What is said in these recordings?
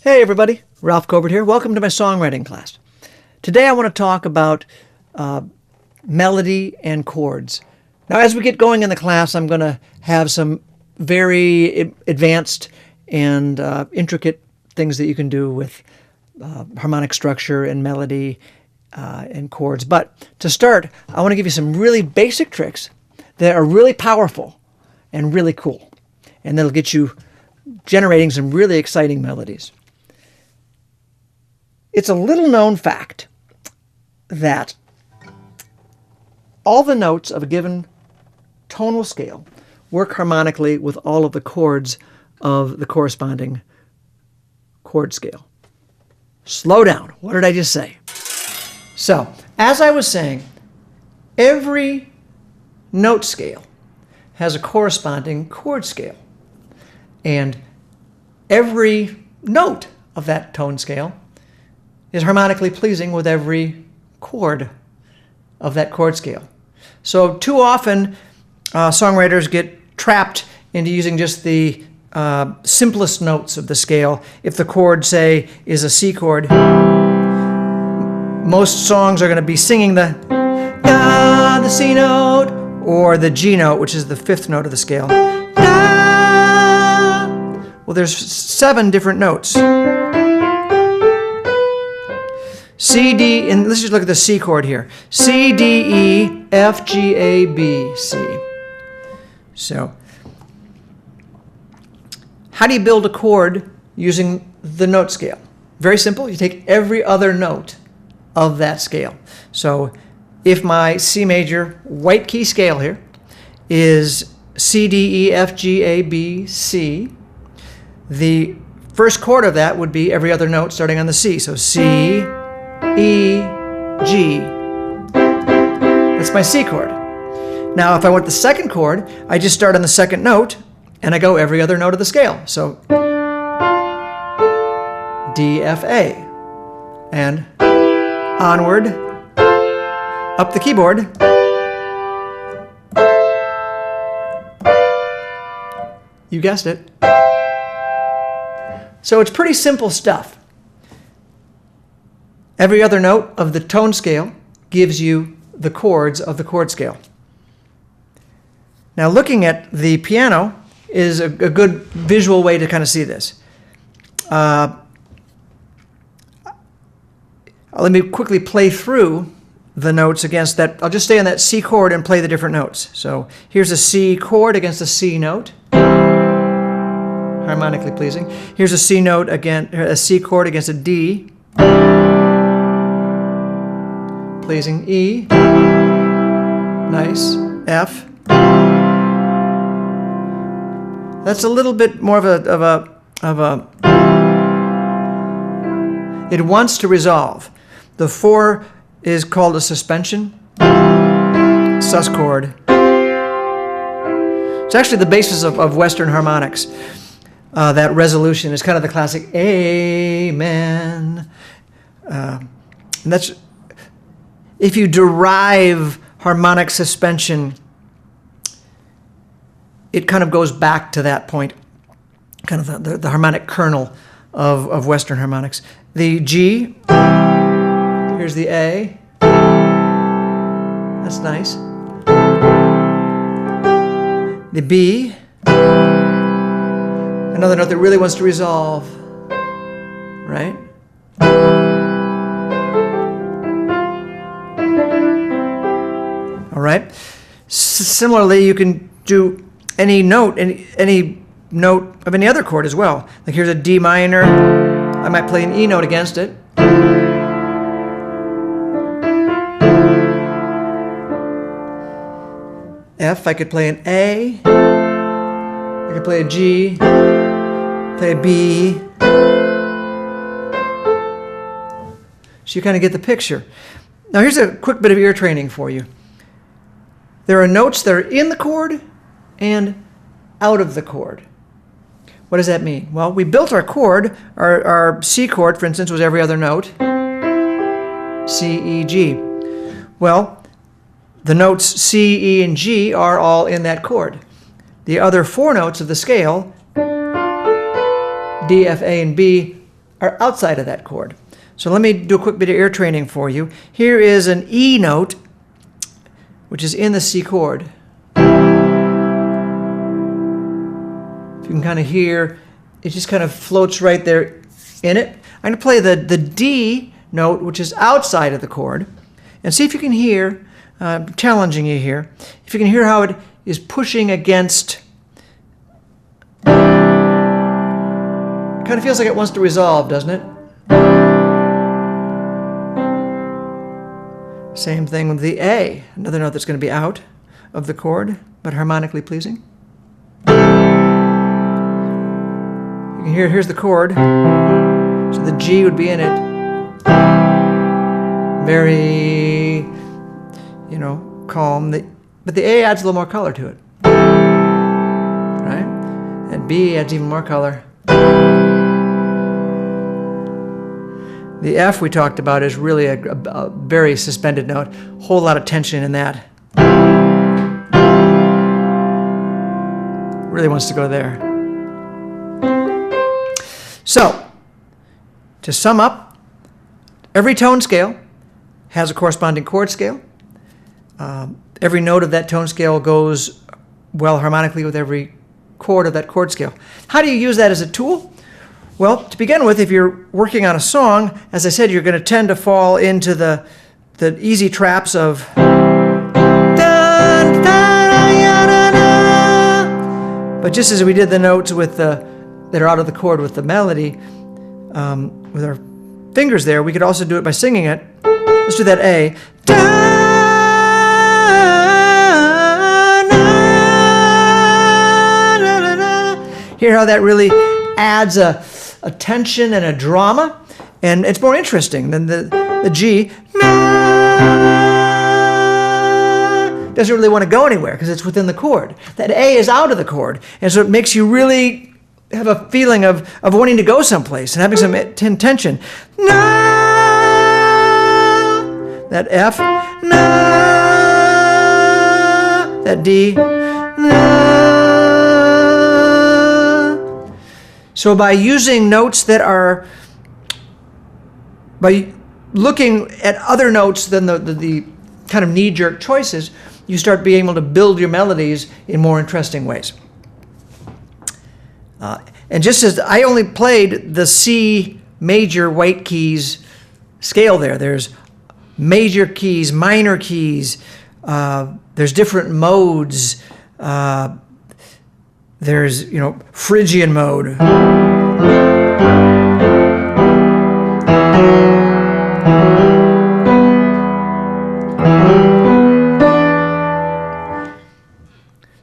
Hey everybody, Ralph Covert here. Welcome to my songwriting class. Today I want to talk about melody and chords. Now as we get going in the class, I'm going to have some very advanced and intricate things that you can do with harmonic structure and melody and chords. But to start, I want to give you some really basic tricks that are really powerful and really cool. And that'll get you generating some really exciting melodies. It's a little known fact that all the notes of a given tonal scale work harmonically with all of the chords of the corresponding chord scale. Slow down. What did I just say? So, as I was saying, every note scale has a corresponding chord scale. And every note of that tone scale is harmonically pleasing with every chord of that chord scale. So too often songwriters get trapped into using just the simplest notes of the scale. If the chord, say, is a C chord, most songs are going to be singing the C note or the G note, which is the fifth note of the scale. Well, there's 7 different notes. C, D, and let's just look at the C chord here. C, D, E, F, G, A, B, C. So, how do you build a chord using the note scale? Very simple. You take every other note of that scale. So, if my C major white key scale here is C, D, E, F, G, A, B, C, the first chord of that would be every other note starting on the C. So C, E, G. That's my C chord. Now if I want the second chord, I just start on the second note and I go every other note of the scale. So D, F, A. And onward, up the keyboard. You guessed it. So it's pretty simple stuff. Every other note of the tone scale gives you the chords of the chord scale. Now looking at the piano is a good visual way to kind of see this. Let me quickly play through the notes against that. I'll just stay on that C chord and play the different notes. So here's a C chord against a C note. Harmonically pleasing. Here's a C note against a C chord against a D. Pleasing. E. Nice. F. That's a little bit more of a it wants to resolve. The 4 is called a suspension. Sus chord. It's actually the basis of Western harmonics. That resolution is kind of the classic Amen. And that's, if you derive harmonic suspension, it kind of goes back to that point, kind of the harmonic kernel of Western harmonics. The G, here's the A. That's nice. The B, another note that really wants to resolve, right? All right. Similarly, you can do any note, any note of any other chord as well. Like here's a D minor. I might play an E note against it. F, I could play an A. I could play a G. Play a B. So you kind of get the picture. Now here's a quick bit of ear training for you. There are notes that are in the chord and out of the chord. What does that mean? Well, we built our chord. Our C chord, for instance, was every other note. C, E, G. Well, the notes C, E, and G are all in that chord. The other 4 notes of the scale, D, F, A, and B, are outside of that chord. So let me do a quick bit of ear training for you. Here is an E note, which is in the C chord. If you can kind of hear, it just kind of floats right there in it. I'm going to play the D note, which is outside of the chord, and see if you can hear, I'm challenging you here, if you can hear how it is pushing against. It kind of feels like it wants to resolve, doesn't it? Same thing with the A, another note that's going to be out of the chord, but harmonically pleasing. You can hear, here's the chord, so the G would be in it. Very, you know, calm, but the A adds a little more color to it, right? And B adds even more color. The F we talked about is really a very suspended note. Whole lot of tension in that. Really wants to go there. So, to sum up, every tone scale has a corresponding chord scale. Every note of that tone scale goes well harmonically with every chord of that chord scale. How do you use that as a tool? Well, to begin with, if you're working on a song, as I said, you're going to tend to fall into the easy traps of but just as we did the notes with that are out of the chord with the melody, with our fingers there, we could also do it by singing it. Let's do that A. Hear how that really adds a tension and a drama, and it's more interesting than the G. Doesn't really want to go anywhere because it's within the chord. That A is out of the chord, and so it makes you really have a feeling of wanting to go someplace and having some tension. That F, that D, So by using notes that are, by looking at other notes than the kind of knee-jerk choices, you start being able to build your melodies in more interesting ways. And just as I only played the C major white keys scale there's major keys, minor keys, there's different modes, there's, Phrygian mode.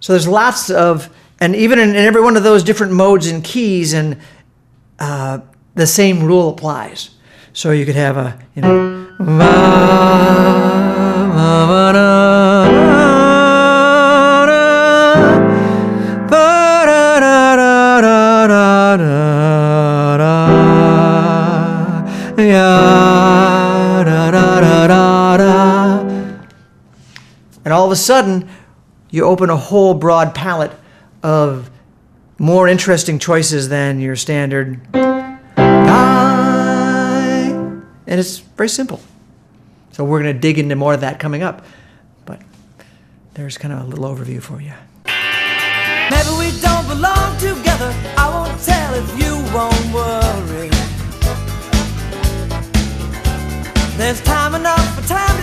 So there's lots of, and even in every one of those different modes and keys, and the same rule applies. So you could have a, and all of a sudden, you open a whole broad palette of more interesting choices than your standard. And it's very simple. So we're going to dig into more of that coming up. But there's kind of a little overview for you. Maybe we don't belong together. I won't tell if you won't worry. There's time enough for time